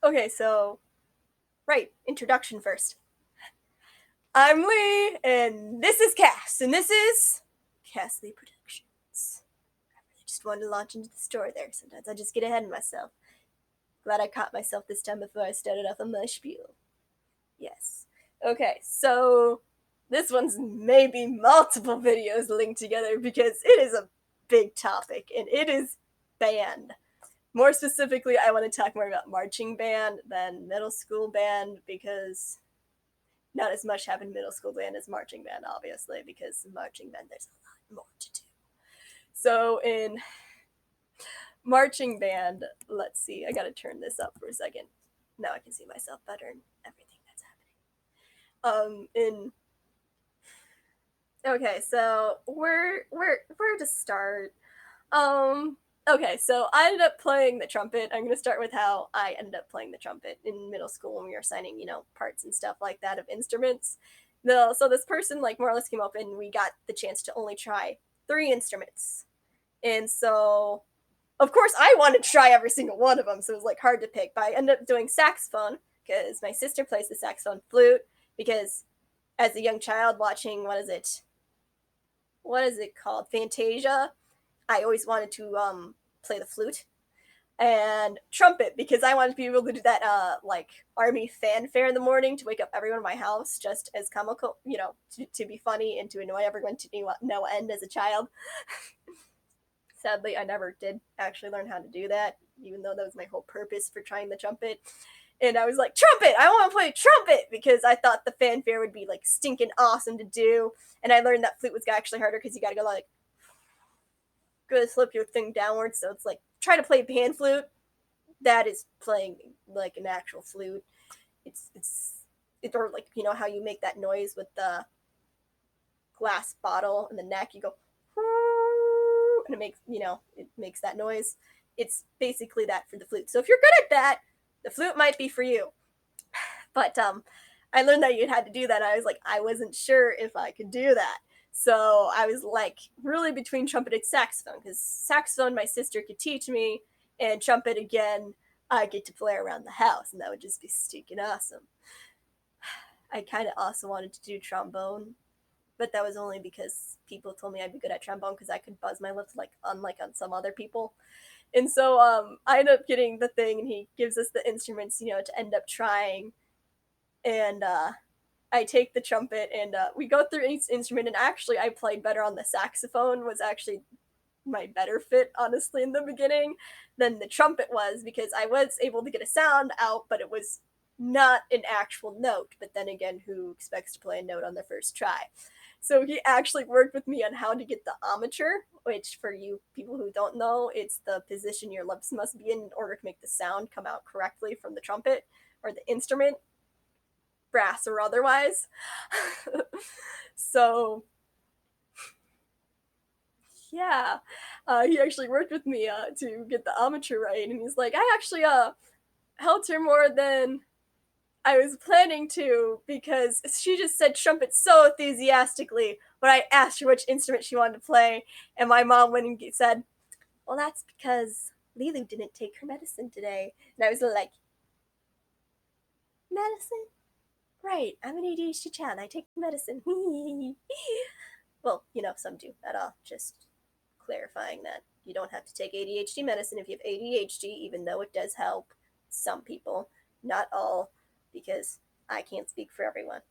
Okay, so, right, introduction first. I'm Lee, and this is Cass, and this is Cass Lee Productions. I really just wanted to launch into the story there. Sometimes I just get ahead of myself. Glad I caught myself this time before I started off on my spiel. Yes. Okay, so this one's maybe multiple videos linked together because it is a big topic, and it is band. More specifically, I want to talk more about marching band than middle school band because not as much happened in middle school band as marching band, obviously, because in marching band there's a lot more to do. So in marching band, let's see, I gotta turn this up for a second. Now I can see myself better and everything that's happening. In okay, so where to start? Um, okay, so I ended up playing the trumpet. I'm gonna start with how I ended up playing the trumpet in middle school when we were assigning, parts and stuff like that of instruments. So this person like more or less came up and we got the chance to only try 3 instruments. And so of course I wanted to try every single one of them, so it was like hard to pick. But I ended up doing saxophone because my sister plays the saxophone, flute, because as a young child watching what is it called? Fantasia, I always wanted to play the flute, and trumpet because I wanted to be able to do that like army fanfare in the morning to wake up everyone in my house, just as comical, to be funny and to annoy everyone to no end as a child. Sadly, I never did actually learn how to do that, even though that was my whole purpose for trying the trumpet. And I was like, trumpet! I want to play trumpet because I thought the fanfare would be like stinking awesome to do. And I learned that flute was actually harder because you got to go like go slip your thing downwards. So it's like try to play pan flute. That is playing like an actual flute. It's or like how you make that noise with the glass bottle in the neck. You go and it makes that noise. It's basically that for the flute. So if you're good at that, the flute might be for you. But I learned that you had to do that. I was like, I wasn't sure if I could do that. So I was like really between trumpet and saxophone because saxophone my sister could teach me, and trumpet again I get to play around the house, and that would just be stinking awesome. I kind of also wanted to do trombone, but that was only because people told me I'd be good at trombone because I could buzz my lips like unlike on some other people. And so I ended up getting the thing, and he gives us the instruments, to end up trying. And I take the trumpet, and we go through each instrument. And actually, I played better on the saxophone. Was actually my better fit, honestly, in the beginning than the trumpet was because I was able to get a sound out, but it was not an actual note. But then again, who expects to play a note on their first try? So he actually worked with me on how to get the armature, which for you people who don't know, it's the position your lips must be in order to make the sound come out correctly from the trumpet or the instrument, brass or otherwise. So yeah, he actually worked with me to get the armature right, and he's like, I actually helped her more than I was planning to because she just said trumpet so enthusiastically when I asked her which instrument she wanted to play, and my mom went and said, "Well, that's because Lulu didn't take her medicine today," and I was like, "Medicine? Right, I'm an ADHD child. I take medicine." Well, some do. That all just clarifying that you don't have to take ADHD medicine if you have ADHD, even though it does help some people, not all, because I can't speak for everyone.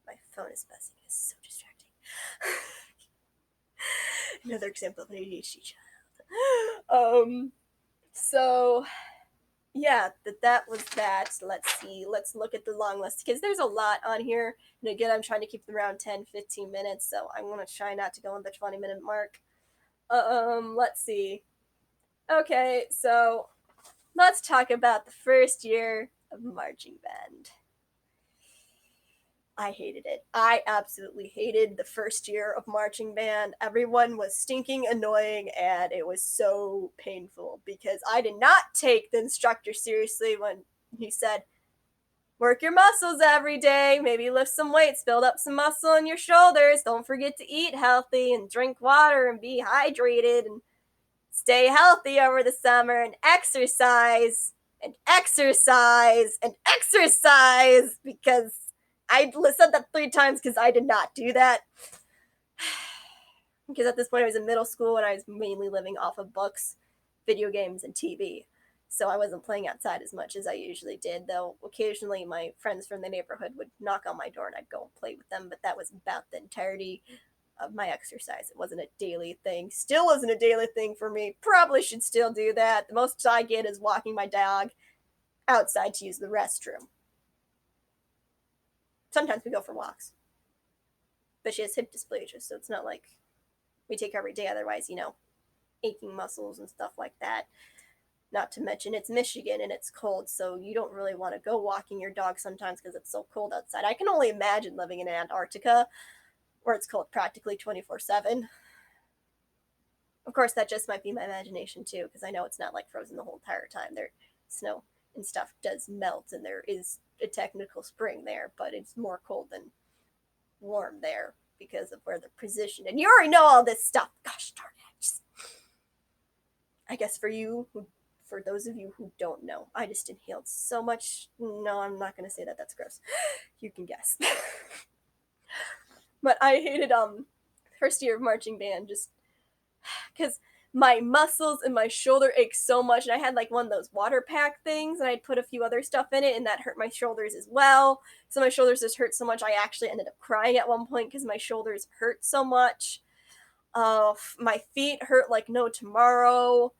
My phone is buzzing. It's so distracting. Another example of an ADHD child. So yeah, that was that. Let's see. Let's look at the long list because there's a lot on here. And again, I'm trying to keep them around 10-15 minutes, so I'm going to try not to go on the 20-minute mark. Let's see. Okay, so let's talk about the first year of marching band. I hated it. I absolutely hated the first year of marching band. Everyone was stinking annoying, and it was so painful because I did not take the instructor seriously when he said, work your muscles every day, maybe lift some weights, build up some muscle in your shoulders. Don't forget to eat healthy and drink water and be hydrated and stay healthy over the summer and exercise. and exercise and exercise, because I said that 3 times because I did not do that. Because at this point I was in middle school and I was mainly living off of books, video games, and TV. So I wasn't playing outside as much as I usually did, though occasionally my friends from the neighborhood would knock on my door and I'd go and play with them, but that was about the entirety of my exercise. It wasn't a daily thing. Still isn't a daily thing for me. Probably should still do that. The most I get is walking my dog outside to use the restroom. Sometimes we go for walks. But she has hip dysplasia, so it's not like we take her every day, otherwise, aching muscles and stuff like that. Not to mention it's Michigan and it's cold, so you don't really want to go walking your dog sometimes because it's so cold outside. I can only imagine living in Antarctica where it's cold practically 24/7. Of course, that just might be my imagination too, because I know it's not like frozen the whole entire time. There, snow and stuff does melt, and there is a technical spring there, but it's more cold than warm there because of where they're positioned. And you already know all this stuff. Gosh darn it! I guess for those of you who don't know, I just inhaled so much. No, I'm not gonna say that. That's gross. You can guess. But I hated first year of marching band just because my muscles and my shoulder ached so much, and I had like one of those water pack things, and I'd put a few other stuff in it, and that hurt my shoulders as well. So my shoulders just hurt so much, I actually ended up crying at one point because my shoulders hurt so much. My feet hurt like no tomorrow.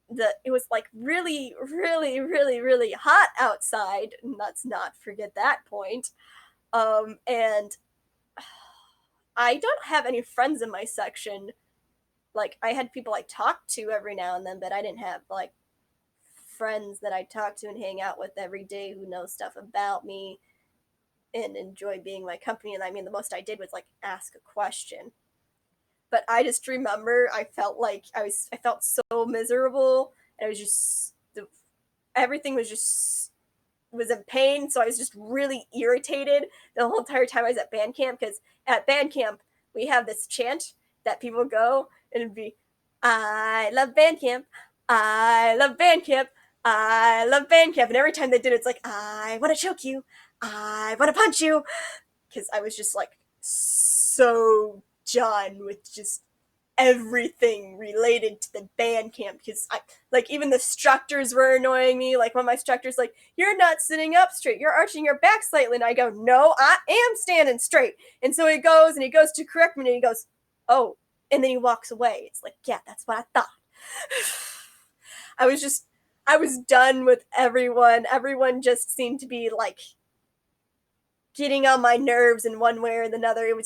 It was like really, really, really, really hot outside. Let's not forget that point. And I don't have any friends in my section. Like, I had people I talked to every now and then, but I didn't have like friends that I talk to and hang out with every day who know stuff about me and enjoy being my company. And I mean, the most I did was like ask a question. But I just remember I felt like I felt so miserable, and I was just everything was in pain, so I was just really irritated the whole entire time I was at band camp, because at band camp we have this chant that people go and it'd be, I love band camp, I love band camp, I love band camp, and every time they did it, it's like, I want to choke you, I want to punch you, because I was just like so done with just everything related to the band camp, because I like even the instructors were annoying me. Like one of my instructors like, you're not sitting up straight, you're arching your back slightly, and I go, no, I am standing straight. And so he goes to correct me, and he goes, oh, and then he walks away. It's like, yeah, that's what I thought. I was done with everyone just seemed to be like getting on my nerves in one way or another. It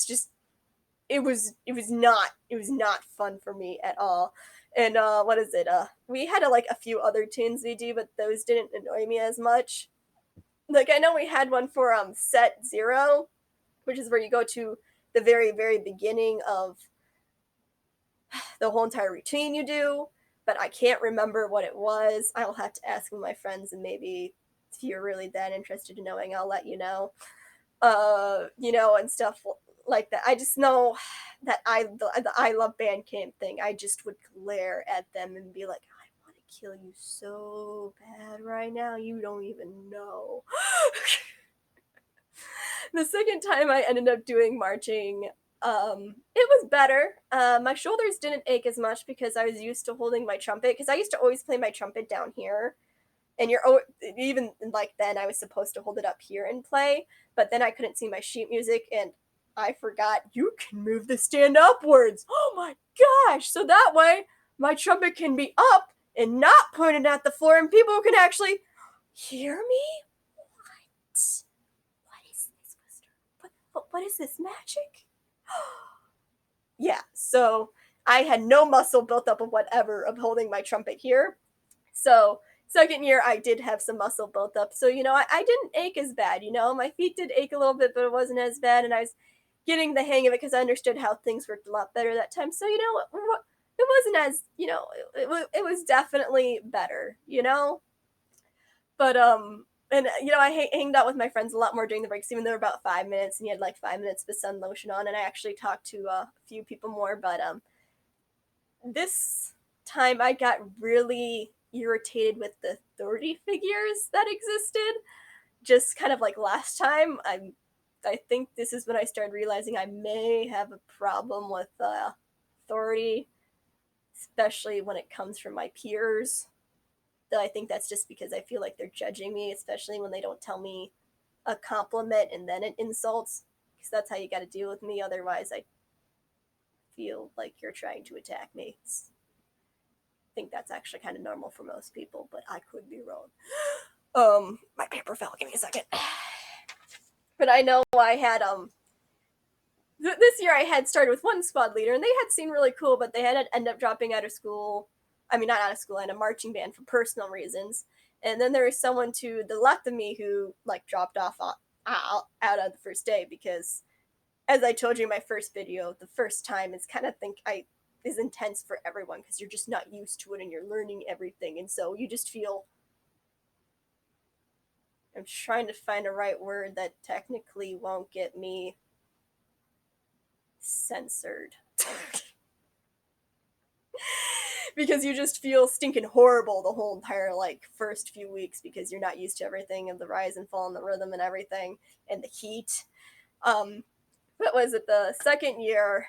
was not fun for me at all. And what is it? We had like a few other tunes we do, but those didn't annoy me as much. Like I know we had one for set 0, which is where you go to the very very beginning of the whole entire routine you do, but I can't remember what it was. I'll have to ask my friends, and maybe if you're really that interested in knowing, I'll let you know. And stuff like that. I just know that the I love Bandcamp thing. I just would glare at them and be like, I want to kill you so bad right now. You don't even know. The second time I ended up doing marching, it was better. My shoulders didn't ache as much because I was used to holding my trumpet. Because I used to always play my trumpet down here, and even like then I was supposed to hold it up here and play, but then I couldn't see my sheet music, and I forgot you can move the stand upwards. Oh my gosh! So that way my trumpet can be up and not pointed at the floor, and people can actually hear me. What is this, Mister? What is this magic? Yeah. So I had no muscle built up of whatever of holding my trumpet here. So second year I did have some muscle built up, so I didn't ache as bad. My feet did ache a little bit, but it wasn't as bad, and I was getting the hang of it because I understood how things worked a lot better that time. So it wasn't as it was definitely better. But and I hanged out with my friends a lot more during the breaks, even though they were about 5 minutes, and you had like 5 minutes with sun lotion on, and I actually talked to a few people more. But this time I got really irritated with the 30 figures that existed. Just kind of like last time, I think this is when I started realizing I may have a problem with authority, especially when it comes from my peers. Though I think that's just because I feel like they're judging me, especially when they don't tell me a compliment and then it insults, because that's how you got to deal with me. Otherwise, I feel like you're trying to attack me. I think that's actually kind of normal for most people, but I could be wrong. My paper fell. Give me a second. But I know I had this year I had started with one squad leader, and they had seemed really cool, but they had end up dropping out of school. I mean, not out of school, and a marching band for personal reasons. And then there was someone to the left of me who like dropped off out of the first day because, as I told you in my first video, the first time is kind of is intense for everyone because you're just not used to it and you're learning everything, and so you just feel. I'm trying to find a right word that technically won't get me censored. Because you just feel stinking horrible the whole entire like first few weeks because you're not used to everything of the rise and fall and the rhythm and everything and the heat. What was it, the second year?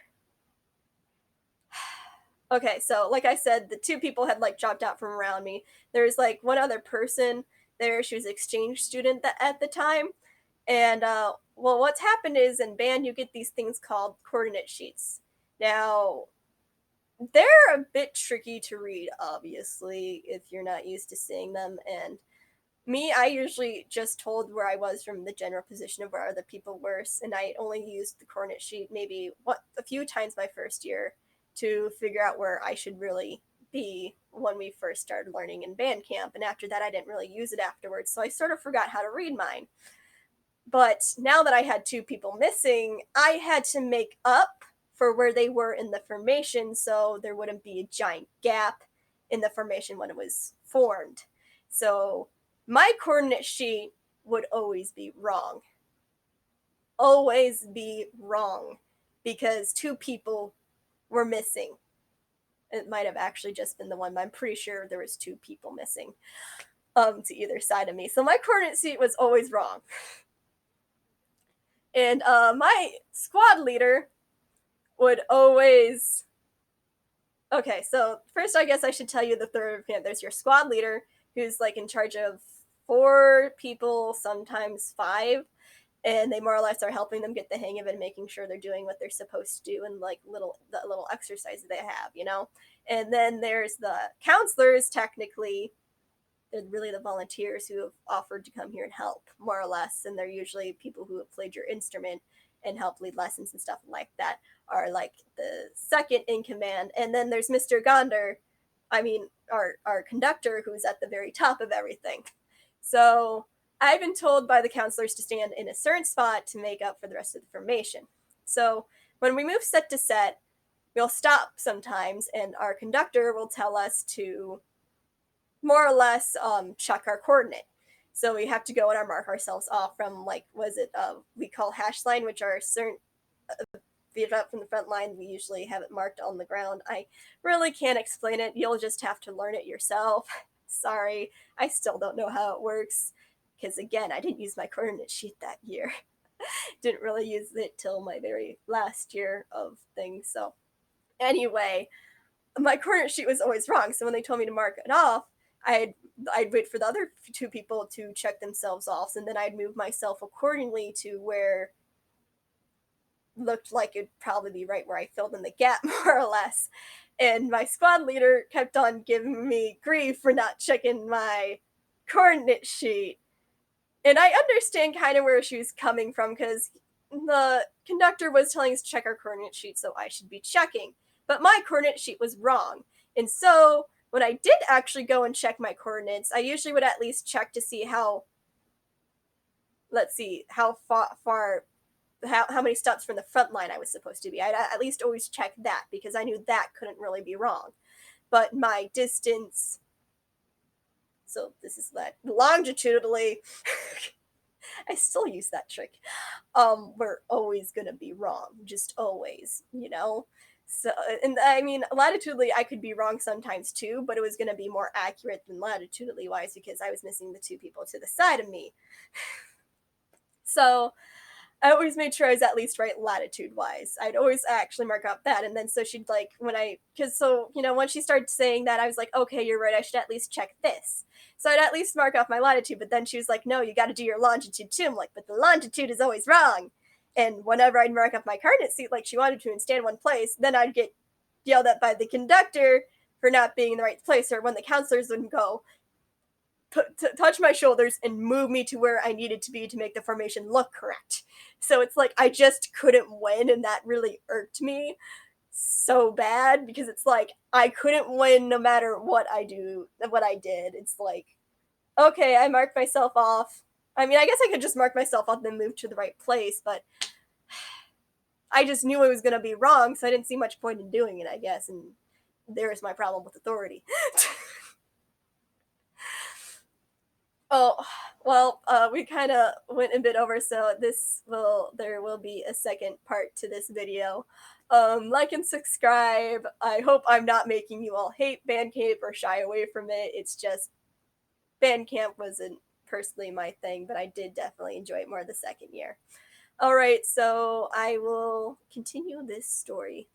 Okay, so like I said, the two people had like dropped out from around me. There's like one other person there. She was an exchange student at the time. And well, what's happened is in band you get these things called coordinate sheets. Now, they're a bit tricky to read, obviously, if you're not used to seeing them. And me, I usually just told where I was from the general position of where other people were, and I only used the coordinate sheet maybe a few times my first year to figure out where I should really be when we first started learning in band camp. And after that, I didn't really use it afterwards, so I sort of forgot how to read mine. But now that I had two people missing, I had to make up for where they were in the formation so there wouldn't be a giant gap in the formation when it was formed. So my coordinate sheet would always be wrong. Always be wrong because two people were missing. It might have actually just been the one, but I'm pretty sure there was two people missing to either side of me. So my coordinate sheet was always wrong. And my squad leader would always. Okay, so first I guess I should tell you the third. There's your squad leader, who's like in charge of 4 people, sometimes 5, and they more or less are helping them get the hang of it and making sure they're doing what they're supposed to do and like the little exercises they have, you know. And then there's the counselors, technically. They're really the volunteers who have offered to come here and help, more or less, and they're usually people who have played your instrument and help lead lessons and stuff like that, are like the second in command. And then there's Mr. Gonder, I mean, our conductor, who's at the very top of everything. So I've been told by the counselors to stand in a certain spot to make up for the rest of the formation. So when we move set to set, we'll stop sometimes, and our conductor will tell us to more or less check our coordinate. So we have to go and mark ourselves off from like, was it we call hash line, which are certain feet up from the front line. We usually have it marked on the ground. I really can't explain it. You'll just have to learn it yourself. Sorry, I still don't know how it works because again, I didn't use my coordinate sheet that year. Didn't really use it till my very last year of things. So anyway, my coordinate sheet was always wrong. So when they told me to mark it off, I'd wait for the other 2 people to check themselves off, and then I'd move myself accordingly to where looked like it'd probably be right where I filled in the gap, more or less. And my squad leader kept on giving me grief for not checking my coordinate sheet. And I understand kind of where she was coming from because the conductor was telling us to check our coordinate sheet, so I should be checking. But my coordinate sheet was wrong. And so when I did actually go and check my coordinates, I usually would at least check to see how, let's see, how how many steps from the front line I was supposed to be. I'd at least always check that because I knew that couldn't really be wrong. But my distance, so this is that longitudinally, I still use that trick. We're always gonna be wrong, just always, you know? So, and I mean, latitudinally, I could be wrong sometimes too, but it was going to be more accurate than latitudinally wise because I was missing the two people to the side of me. So, I always made sure I was at least right latitude wise. I'd always actually mark out that. And then so she'd like, when I, because so, once she started saying that, I was like, okay, you're right. I should at least check this. So I'd at least mark off my latitude. But then she was like, no, you got to do your longitude too. I'm like, but the longitude is always wrong. And whenever I'd mark off my coordinate seat like she wanted to and stay in one place, then I'd get yelled at by the conductor for not being in the right place. Or when the counselors would go, touch my shoulders and move me to where I needed to be to make the formation look correct. So it's like I just couldn't win, and that really irked me so bad because it's like I couldn't win no matter what I did. It's like, okay, I marked myself off. I mean, I guess I could just mark myself off and then move to the right place, but I just knew I was going to be wrong, so I didn't see much point in doing it, I guess, and there's my problem with authority. Oh, well, we kind of went a bit over, so there will be a second part to this video. Like and subscribe. I hope I'm not making you all hate Bandcamp or shy away from it. It's just Bandcamp wasn't personally my thing, but I did definitely enjoy it more the second year. All right, so I will continue this story.